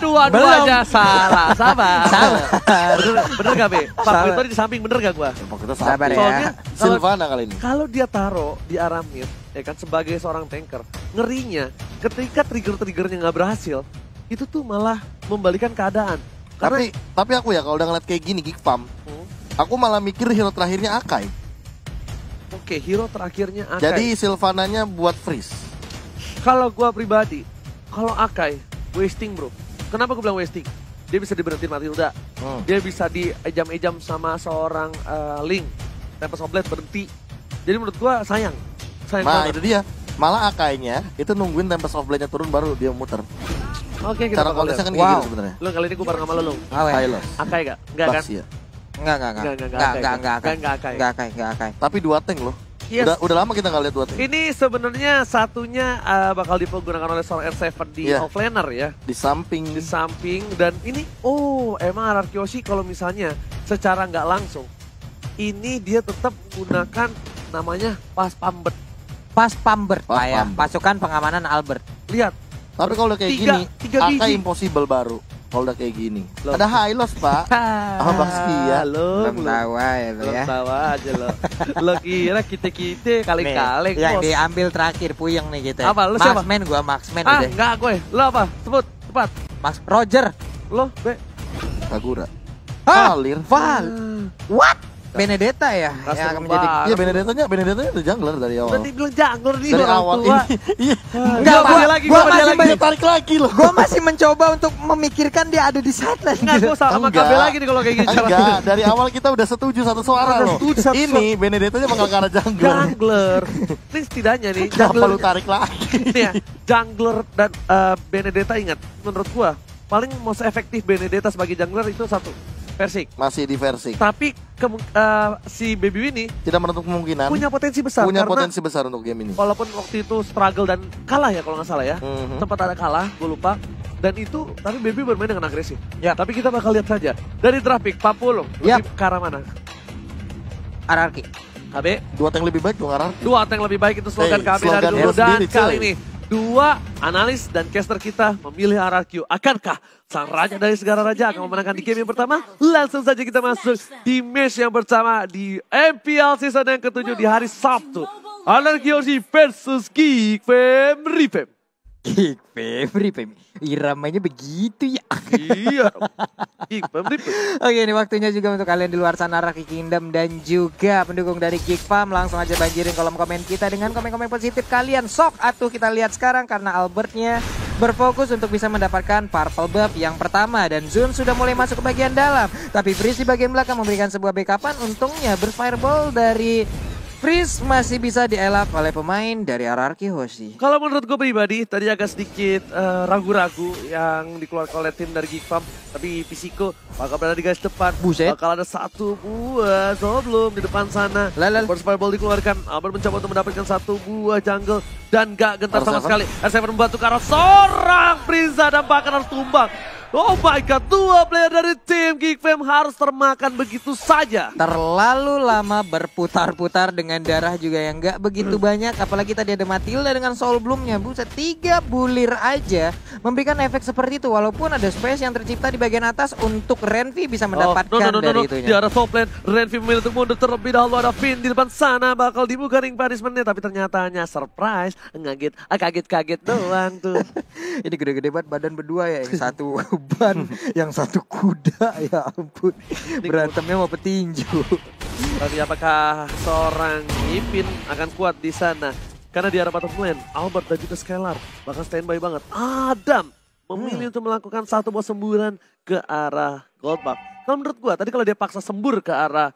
Dua-duanya salah, sabar. Sabar. Bener gak Be? Pak Vito di samping bener gak gua? Pak kita Sabar ya. Soalnya Silvana kali ini. kalau dia taruh di arah mid, ya kan sebagai seorang tanker, ngerinya ketika trigger-triggernya nggak berhasil, itu tuh malah membalikan keadaan. Karena Tapi aku ya kalau udah ngeliat kayak gini Geek Farm, aku malah mikir hero terakhirnya Akai. oke, hero terakhirnya Akai. Jadi Silvananya buat freeze. Kalau gua pribadi, kalau Akai wasting bro. Kenapa gua bilang wasting? Dia bisa diberhentiin Matilda. Dia bisa diejam-ejam sama seorang Link. Tempest of Blade berhenti. Jadi menurut gua sayang. Sayang Nah banget. itu dia. Malah Akainya itu nungguin Tempest of Blade-nya turun baru dia muter. Oke, kita Cara bakal kontesnya lihat. kan kayak gitu sebenarnya. Lu kali ini gua bareng sama lu. Awe. Silos. Akai gak? Enggak kan? Bas ya. Enggak. Enggak Akai. Tapi 2 tank loh. Yes. Udah lama kita nggak lihat 2 tank. Ini sebenarnya satunya bakal dipergunakan oleh seorang R7 di Iya. offlaner ya. Di samping. Di samping dan ini emang Ararkyoshi kalau misalnya secara nggak langsung ini dia tetap menggunakan namanya Pas Pambet. Pas Pambert Pas lah ya. Pambert. Pasukan pengamanan Albert. Lihat, Tapi kalau udah kayak Tiga gini, biji. Akai impossible baru. Kalau udah kayak gini. Loh. Ada high loss pak. Abang setia. Belum Belum tahu ya lu Belum ya. tahu aja lo. Lo kira kita kaleng-kaleng Yang bos. diambil terakhir puyeng nih kita. Apa, lu siapa? Marksman gua Marksman Ah, udah. enggak gue. Lo apa? Sebut, cepat. Max Roger. Lo, Be. Kagura. Hah? Valir. Val. What? Benedetta ya Custom yang akan menjadi bar. Iya Benedetta-nya udah jungler dari awal. Berarti bilang jungler nih Dari orang awal tua. ini. Iya. Enggak, Gua gua lagi, gua gua masih lagi. Tarik lagi loh. Gua masih mencoba untuk memikirkan dia ada di sideline. Enggak, gue salah sama Enggak. KB lagi nih kalau kayak gini caranya. Enggak, dari awal kita udah setuju satu suara Udah loh. setuju satu Ini Benedetta-nya bakal ke arah jungler. Jungler. Ini setidaknya nih Kenapa lu tarik lagi? Ini ya, jungler dan Benedetta ingat, menurut gua paling most efektif Benedetta sebagai jungler itu satu, Versik. Masih di versi. Tapi si Baby ini Tidak menutup kemungkinan. punya potensi besar Punya karena potensi besar untuk game ini. walaupun waktu itu struggle dan kalah ya kalau nggak salah ya, sempat ada kalah, gue lupa. Dan itu, tapi Baby bermain dengan agresif. Ya. Tapi kita bakal lihat saja dari traffic 40 Yap. lebih ke arah mana? Ararki. KB, 2 tank lebih baik dong Arar. dua tank lebih baik itu slogan Hey, KB dari slogan dulu lu dan sendiri, kali coy. ini dua analis dan caster kita memilih RRQ. Akankah sang raja dari segala raja akan memenangkan di game yang pertama? Langsung saja kita masuk di match yang pertama di MPL season yang ke-7 di hari Sabtu. RRQ versus Geek Fam Revamp. Geek Fam. Iramanya begitu ya. Iya, Geek Fam Revamp. Oke, ini waktunya juga untuk kalian di luar sana Ararki Kingdom dan juga pendukung dari Geek Farm. Langsung aja banjirin kolom komen kita dengan komen-komen positif kalian. Sok atuh kita lihat sekarang karena Albertnya berfokus untuk bisa mendapatkan purple buff yang pertama. Dan Zun sudah mulai masuk ke bagian dalam. Tapi Freeze di bagian belakang memberikan sebuah backupan. Untungnya berfireball dari Freeze masih bisa dielak oleh pemain dari Ararki Hoshi. Kalau menurut gue pribadi, tadi agak sedikit ragu-ragu yang dikeluarkan oleh tim dari Geek Farm. Tapi Pisiko bakal berada di garis depan. Buset. Bakal ada satu buah sebelum di depan sana. Lala. First fireball dikeluarkan. Albert mencoba untuk mendapatkan satu buah jungle. Dan gak gentar sama R7. sekali. R7 membantu ke arah seorang Frieza dan bahkan harus tumbang. Oh my god, dua player dari tim Geek Fam harus termakan begitu saja. Terlalu lama berputar-putar dengan darah juga yang gak begitu banyak. Apalagi tadi ada Matilda dengan Soul Bloom-nya. Buset, 3 bulir aja memberikan efek seperti itu. Walaupun ada space yang tercipta di bagian atas untuk Renvi bisa mendapatkan dari itunya. Di arah top lane, Renvi memilih untuk mundur terlebih dahulu. Ada Finn di depan sana, bakal dibuka ring punishment-nya. Tapi ternyata hanya surprise, kaget-kaget doang tuh. Ini gede-gede banget badan berdua ya. Yang satu ban, yang satu kuda. Ya ampun, berantemnya mau petinju. Tapi apakah seorang Ipin akan kuat di sana? Karena di arah bottom lane, Albert dan juga Skylar bakal standby banget. Adam memilih untuk melakukan satu buah semburan ke arah gold buff. Kalau menurut gua, tadi kalau dia paksa sembur ke arah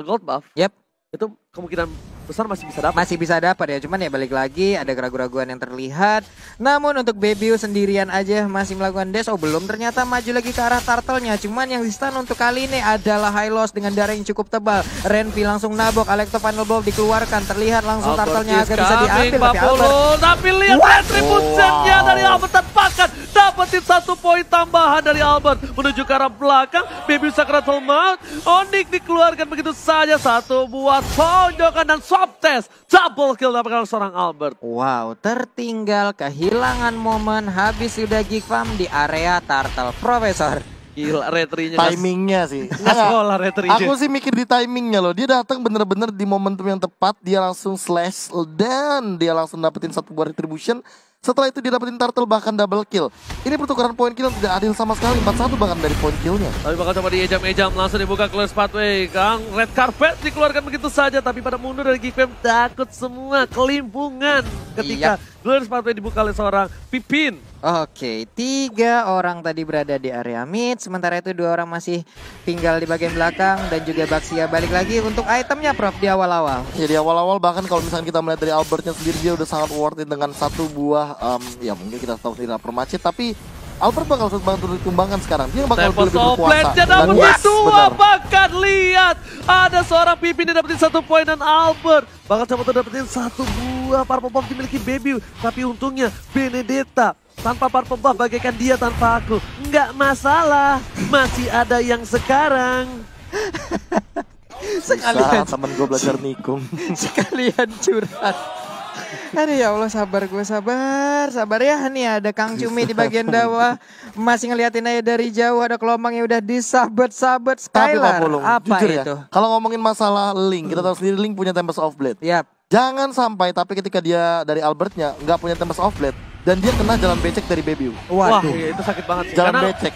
gold buff, Yap, itu kemungkinan besar masih bisa dapat. masih bisa dapat ya. Cuman ya balik lagi ada keraguan-keraguan yang terlihat. Namun untuk Bebiu sendirian aja masih melakukan dash. Oh belum, ternyata maju lagi ke arah turtle-nya. Cuman yang di stun untuk kali ini adalah High Loss dengan darah yang cukup tebal. Renvi langsung nabok, Alecto Final Ball dikeluarkan. Terlihat langsung turtle-nya agak bisa diambil. Tapi Albert, Tapi lihat retribution-nya dari Albert terpakan. dapetin 1 poin tambahan dari Albert. Menuju ke arah belakang, Baby Sakratul Maut. Onyx dikeluarkan begitu saja. 1 buah tonjokan dan swap test. Double kill dapatkan seorang Albert. Wow, tertinggal, kehilangan momen, habis sudah Geekfam di area Turtle Professor. Gila, retrinya. Timingnya sih. Nggak sekolah retrinya. Aku sih mikir di timingnya loh. Dia datang bener-bener di momentum yang tepat. Dia langsung slash dan dia langsung dapetin 1 buah retribution. Setelah itu dia dapetin turtle bahkan double kill. Ini pertukaran poin kill yang tidak adil sama sekali. 4-1 bahkan dari poin killnya. Tapi bakal coba diejam-ejam, langsung dibuka clear pathway. Kang red carpet dikeluarkan begitu saja. Tapi pada mundur dari Geekfam takut semua kelimpungan. Ketika clear pathway dibuka oleh seorang Pipin. Oke, 3 orang tadi berada di area mid, sementara itu 2 orang masih tinggal di bagian belakang dan juga Baxia balik lagi untuk itemnya Prof di awal-awal. Ya di awal-awal bahkan kalau misalnya kita melihat dari Albertnya sendiri dia udah sangat worth it dengan 1 buah ya mungkin kita tahu tidak permacet tapi Albert bakal sulit banget untuk ditumbangkan sekarang. Dia bakal Tempos lebih berkuasa. Blade dapat yes, dua, benar. bahkan lihat ada seorang Pipin yang dapetin 1 poin dan Albert bakal coba dapetin 1 buah purple buff dimiliki Baby. Tapi untungnya Benedetta tanpa purple buff bagaikan dia tanpa aku. Nggak masalah, masih ada yang sekarang. Sekalian temen gue belajar nikung. Sekalian curhat. Aduh ya Allah, sabar gue, sabar ya. Nih ada Kang Cumi di bagian bawah masih ngeliatin aja dari jauh, ada Kelompang yang udah disabet-sabet. Skylar, apa jujur itu? Ya, kalau ngomongin masalah Link, kita tahu sendiri Link punya Tempest of Blade. Yap. Jangan sampai tapi ketika dia dari Albertnya nggak punya Tempest of Blade dan dia kena jalan becek dari Baby. Wah, Waduh. iya, itu sakit banget sih. Jalan Karena becek.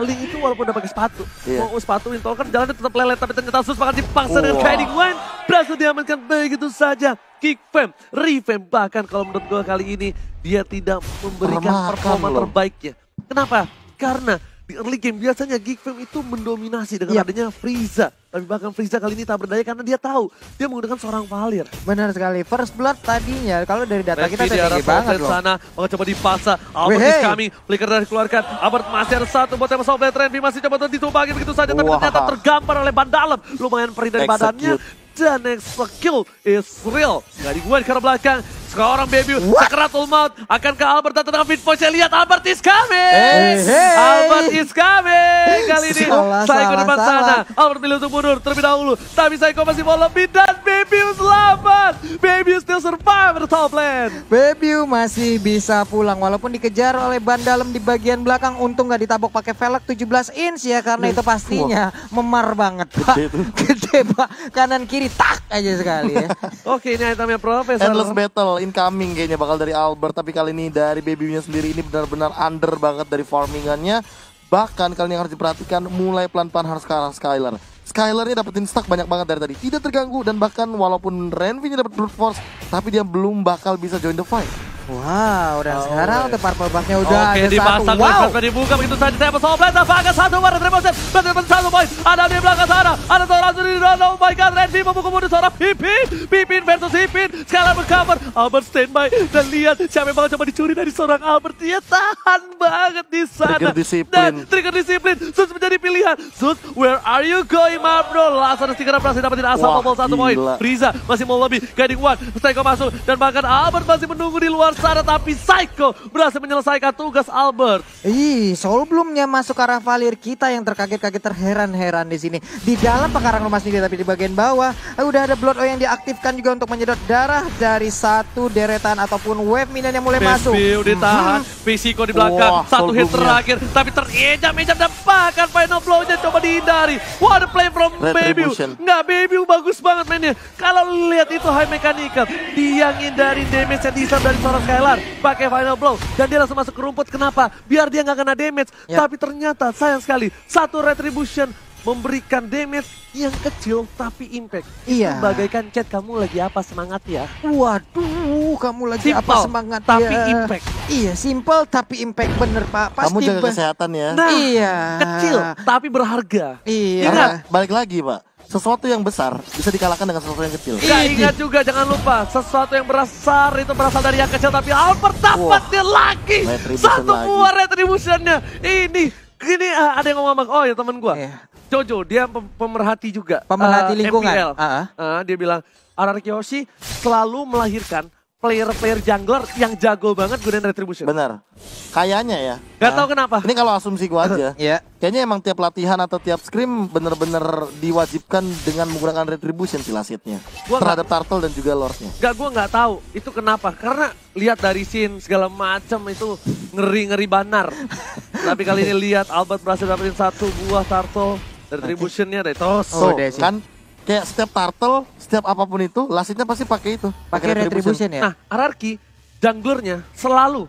Link itu walaupun udah pakai sepatu, Iya. mau sepatu Wintol kan jalannya tetap lelet, tapi ternyata Sus bakal dipaksa dengan Guiding Wind. Berhasil diamankan begitu saja. Geekfam, revamp bahkan kalau menurut gue kali ini dia tidak memberikan Remakan performa loh. terbaiknya. Kenapa? Karena di early game biasanya Geekfam itu mendominasi dengan Yap. adanya Frieza. Tapi bahkan Frieza kali ini tak berdaya karena dia tahu dia menggunakan seorang Valir. Benar sekali. First Blood tadinya kalau dari data kita di udah arah tinggi banget loh. sana, bakal coba dipaksa. Albert Wehey. is coming, flicker dari keluarkan. Albert masih ada 1 buat yang Blade Renvi masih coba untuk ditumbangin begitu saja. Tapi Wah. ternyata tergampar oleh ban dalam. Lumayan perih dari badannya. Dan execute is real. Nggak digunakan ke arah belakang. Sekarang Baby, Sakratul Maut akan ke Albert datang dengan Pitpoint. Saya lihat Albert is coming. Hey. Albert is coming. Kali ini Psycho depan salah. sana. Albert pilih untuk mundur terlebih dahulu. Tapi Psycho masih mau lebih dan Baby selamat. Baby still survive the top lane. Baby masih bisa pulang walaupun dikejar oleh ban dalam di bagian belakang. Untung nggak ditabok pakai velg 17 inch ya karena itu pastinya memar banget Pak. Gede Pak. Kanan kiri tak aja sekali ya. Oke, ini itemnya Profesor. Endless battle incoming kayaknya bakal dari Albert. Tapi kali ini dari Baby-nya sendiri ini benar-benar under banget dari farmingannya. Bahkan kali ini yang harus diperhatikan mulai pelan-pelan harus ke arah Skylar. Skylar ini dapetin stack banyak banget dari tadi. Tidak terganggu dan bahkan walaupun Renvi-nya dapat brute force tapi dia belum bakal bisa join the fight. Wow, dan sekarang untuk purple buff-nya udah Oke, ada dipasang satu. Wow. dibuka begitu saja. Saya pesawat Blade, apakah 1 warna Remote berarti dapat 1 poin. Ada di belakang sana, ada seorang sendiri. Oh my god, Renvi memukul mundur seorang Pipin versus Pipin. Sekarang bercover, Albert standby dan lihat siapa yang bakal coba dicuri dari seorang Albert. Dia tahan banget di sana. Trigger disiplin. Dan trigger disiplin, Sus menjadi pilihan. Sus, where are you going, my bro? Langsung stiker berhasil dapetin asal bobol 1 poin. Gila. Frieza masih mau lebih, Guiding One, Psycho masuk dan bahkan Albert masih menunggu di luar sana, tapi Psycho berhasil menyelesaikan tugas Albert. Ih, sebelumnya masuk ke arah Valir, kita yang terkaget-kaget terheran-heran di sini. Di dalam pekarang rumah sendiri tapi di bagian bawah udah ada Blood Oil yang diaktifkan juga untuk menyedot darah dari 1 deretan ataupun wave minion yang mulai masuk. Udah ditahan, Fisiko di belakang, Wah, 1 hit soul terakhir, tapi terejam-ejam dan bahkan final blow-nya coba dihindari. What a play from Baby. Retribution. Nggak, Baby bagus banget mainnya. Kalau lihat itu high mechanical, dia ngindarin damage yang diserap dari seorang Skylar pakai final blow dan dia langsung masuk ke rumput. Kenapa? Biar dia nggak kena damage. Ya. Tapi ternyata sayang sekali 1 retribution memberikan damage yang kecil tapi impact. Iya. Itu bagaikan chat, kamu lagi apa, semangat ya? Waduh, kamu lagi apa Simple, semangat tapi ya? impact. Iya, simple tapi impact, bener Pak. Pasti Kamu jaga kesehatan ya. Nah, Iya. kecil tapi berharga. Iya. Karena balik lagi Pak, sesuatu yang besar bisa dikalahkan dengan sesuatu yang kecil. Gak ingat juga, jangan lupa sesuatu yang besar itu berasal dari yang kecil, tapi Albert dapatnya lagi Retribution 1 lagi. buah retributionnya. Ini ada yang ngomong, oh ya temen gua, Iya. Jojo, dia pemerhati juga, Pemerhati lingkungan. MPL. Dia bilang Araki Yoshi selalu melahirkan player-player jungler yang jago banget gunain Retribution. Benar. Kayaknya ya. Gak tahu kenapa. Ini kalau asumsi gua aja. Iya. Kayaknya emang tiap latihan atau tiap scrim bener-bener diwajibkan dengan menggunakan Retribution sih lasitnya. Gua Terhadap Turtle dan juga Lordnya. Gue nggak tahu itu kenapa. Karena lihat dari scene segala macam itu ngeri-ngeri banar. Tapi kali ini lihat Albert berhasil dapetin satu buah turtle. Retributionnya dari Tos. Oh, So, udah sih. kan kayak setiap turtle, setiap apapun itu, lasitnya pasti pakai itu. Pakai retribution ya. Nah, Ararki junglernya selalu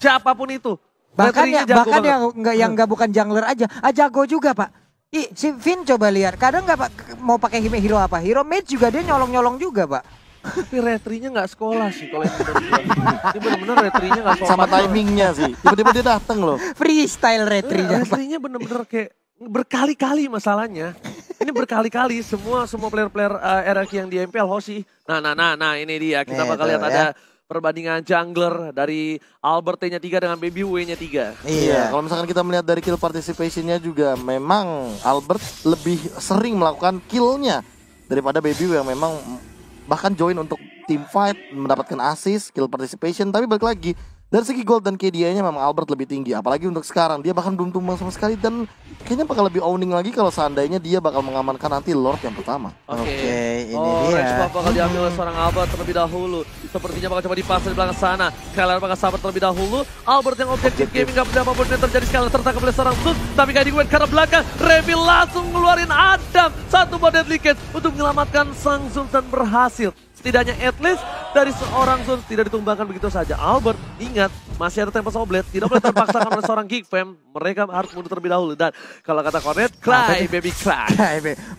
siapapun itu. Bahkan Retrinya ya, jago bahkan banget. yang nggak bukan jungler aja, jago juga Pak. Si Vin coba lihat, kadang nggak Pak mau pakai hero apa, hero mage juga dia nyolong-nyolong juga Pak. Tapi retrinya nggak sekolah sih kalau yang menurut gua. Ini bener-bener retrinya nggak sekolah. Sama timingnya sih. Tiba-tiba dia dateng loh. Freestyle retri-nya Pak. Retrinya bener-bener kayak berkali-kali masalahnya. Ini berkali-kali semua player-player RRQ yang di MPL Hoshi. Nah ini dia kita Nih, bakal tuh, lihat ada perbandingan jungler dari Albert T-nya 3 dengan Baby W-nya 3. Iya, kalau misalkan kita melihat dari kill participation-nya juga memang Albert lebih sering melakukan kill-nya daripada Baby yang memang bahkan join untuk team fight, mendapatkan assist, kill participation. Tapi balik lagi, dari segi gold dan KDA-nya memang Albert lebih tinggi. Apalagi untuk sekarang, dia bahkan belum tumbang sama sekali. Dan kayaknya bakal lebih owning lagi kalau seandainya dia bakal mengamankan nanti Lord yang pertama. Oke, ini dia. Range buff bakal diambil oleh seorang Albert terlebih dahulu. Sepertinya bakal coba dipasang di belakang sana. Skylar bakal sabar terlebih dahulu. Albert yang objektif gaming gak benda apapun yang terjadi. Skylar tertangkap oleh seorang Sus. Tapi guiding wave karena belakang. Reveal langsung ngeluarin Adam. Satu buat deadly catch untuk menyelamatkan sang Zun dan berhasil. Setidaknya at least dari seorang Zun tidak ditumbangkan begitu saja. Albert ingat masih ada Tempest of Blade. Tidak boleh terpaksakan oleh seorang Geek Fam. Mereka harus mundur terlebih dahulu. Dan kalau kata Cornet, cry baby cry.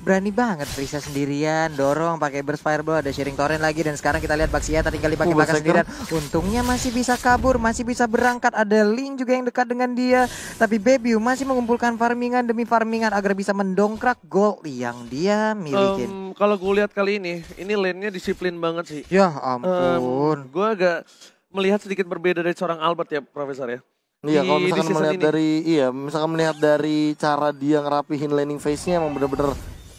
Berani banget Prisa sendirian, dorong pakai burst fireball, ada sharing torrent lagi dan sekarang kita lihat Baxia tadi kali pakai Baka sendirian. Untungnya masih bisa kabur, masih bisa berangkat, ada Link juga yang dekat dengan dia. Tapi Baby masih mengumpulkan farmingan demi farmingan agar bisa mendongkrak gold yang dia milikin. Kalau gue lihat kali ini lane-nya disiplin banget sih. Ya ampun. Gue agak melihat sedikit berbeda dari seorang Albert ya, Profesor ya. Iya, kalau Di misalkan season melihat ini. misalkan melihat dari cara dia ngerapihin laning phase-nya emang bener-bener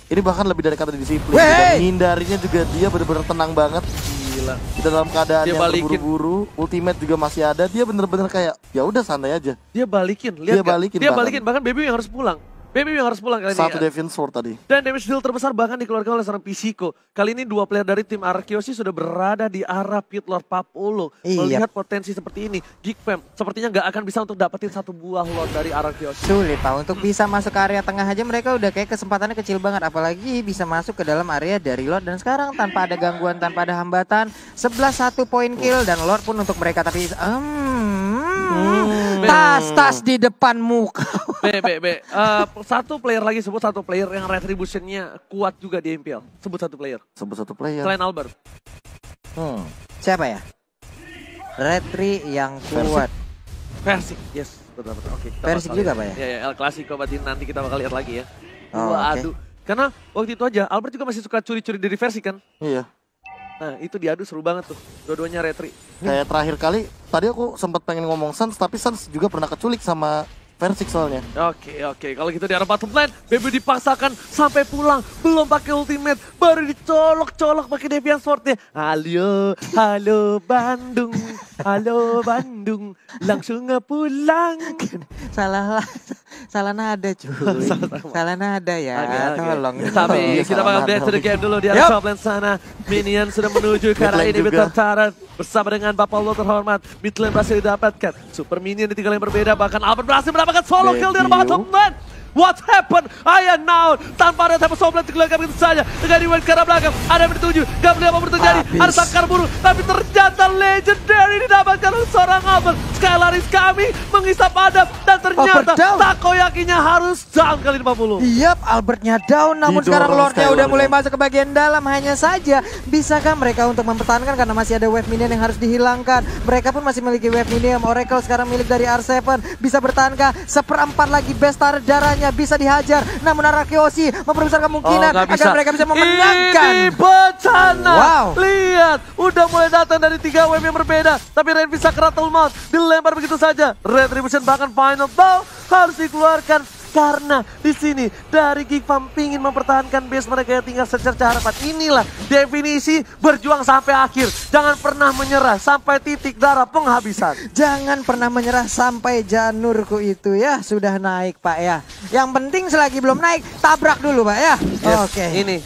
ini bahkan lebih dari kata disiplin. Dan hindarinya juga dia bener-bener tenang banget. Gila. Kita dalam keadaan Dia yang balikin. terburu-buru, ultimate juga masih ada, dia bener-bener kayak ya udah santai aja. Dia balikin, lihat Dia nggak? balikin Dia bahkan. balikin, bahkan Baby yang harus pulang. Baby yang harus pulang kali Satu ini. Deviant Sword tadi. Dan damage deal terbesar bahkan dikeluarkan oleh seorang Pisiko. Kali ini dua player dari tim Arkeosi sudah berada di arah Pit Lord Papolo. Iya. Melihat potensi seperti ini, Geek Fam sepertinya nggak akan bisa untuk dapetin satu buah Lord dari Arkeosi. Sulit Pak, untuk bisa masuk ke area tengah aja mereka udah kayak kesempatannya kecil banget. Apalagi bisa masuk ke dalam area dari Lord. Dan sekarang tanpa ada gangguan, tanpa ada hambatan 11-1 poin kill dan Lord pun untuk mereka. Tapi tas di depan muka. Satu player lagi, sebut satu player yang retributionnya kuat juga di MPL. Sebut satu player. Sebut satu player. Selain Albert. Siapa ya? Retri yang kuat. Persik, yes. Betul-betul. Oke, kita Persik bakal juga lihat. Pak ya? Ya, El Clasico berarti nanti kita bakal lihat lagi ya. Oh, Waduh. Karena waktu itu aja Albert juga masih suka curi-curi dari versi kan. Iya. Nah itu diadu seru banget tuh. Dua-duanya retri. Kayak terakhir kali, tadi aku sempat pengen ngomong Suns, tapi Suns juga pernah keculik sama Versik soalnya. Oke. Kalau gitu di arah bottom lane, Baby dipaksakan sampai pulang. Belum pakai ultimate, baru dicolok-colok pakai Deviant Sword-nya. Halo Bandung, langsung pulang. Salah nada cuy. Salah nada ya. Oke. Tolong. Tapi Iya, kita salah bakal nada. back to the game dulu di arah top lane sana. Minion sudah menuju ke arah Mid lane ini juga. Taran bersama dengan Bapak Lo terhormat. Mid lane berhasil didapatkan. Super Minion di 3 lane berbeda. Bahkan Albert berhasil mendapatkan solo kill di arah bottom lane. What happened? Ayah now tanpa ada Tempest of Blade dilakukan begitu saja. Dengan di ke arah belakang ada yang dituju. Gak boleh apa terjadi. Ada Sakar buru. Tapi ternyata legendary didapatkan oleh seorang Albert. Skylar is coming menghisap Adam. Dan ternyata down. Takoyakinya harus down kali 50. Yap, Albertnya down, namun Didorong sekarang Lordnya Skylar udah mulai ya. masuk ke bagian dalam. Hanya saja, bisakah mereka untuk mempertahankan karena masih ada wave minion yang harus dihilangkan. Mereka pun masih memiliki wave minion. Oracle sekarang milik dari R7. Bisa bertahankah? Seperempat lagi bestar darahnya bisa dihajar. Namun Arkeosi memperbesar kemungkinan nggak agar mereka bisa memenangkan. Ini bencana. Wow. Lihat, udah mulai datang dari 3 wave yang berbeda. Tapi Ren bisa keratul maut. Dilempar begitu saja. Retribution bahkan final ball harus dikeluarkan. Karena di sini dari Geek Farm pingin mempertahankan base mereka yang tinggal secerca harapan. Inilah definisi berjuang sampai akhir. Jangan pernah menyerah sampai titik darah penghabisan. Jangan pernah menyerah sampai janurku itu ya sudah naik Pak ya. Yang penting selagi belum naik tabrak dulu Pak ya. Yes, Oke. Ini,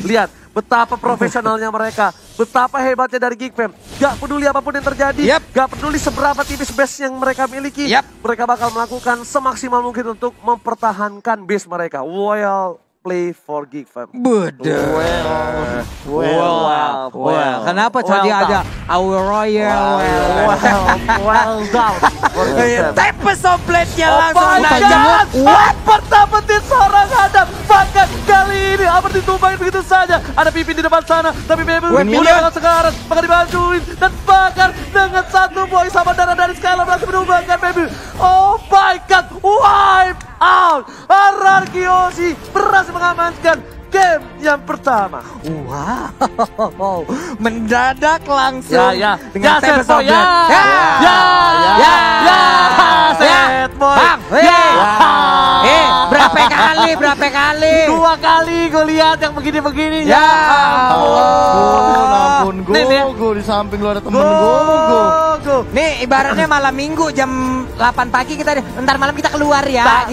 lihat betapa profesionalnya mereka, betapa hebatnya dari Geek Fam. Gak peduli apapun yang terjadi, gak peduli seberapa tipis base yang mereka miliki, mereka bakal melakukan semaksimal mungkin untuk mempertahankan base mereka. Well play for Geek Fam. Betul. Well. Kenapa tadi ada our royal Well done. Tempest of Blade-nya Oh langsung my naik. God, Albert dapetin seorang Adam. Bahkan kali ini Albert ditumbangin begitu saja. Ada Pipin di depan sana, tapi Bebel udah sekarang bakal dibantuin. Dan bahkan dengan satu boy sama darah dari Skylar berhasil menumbangkan Bebel. Oh my God, wipe out. Ararkiosi berhasil mengamankan game yang pertama. Wow, mendadak langsung dengan Tempest of Blade. Set boy. Bang, berapa kali? 2 kali gue lihat yang begini-begini. Ya ampun, Gogo di samping lu ada temen Gogo. Nih ibaratnya malam minggu jam 8 pagi kita, ntar malam kita keluar ya.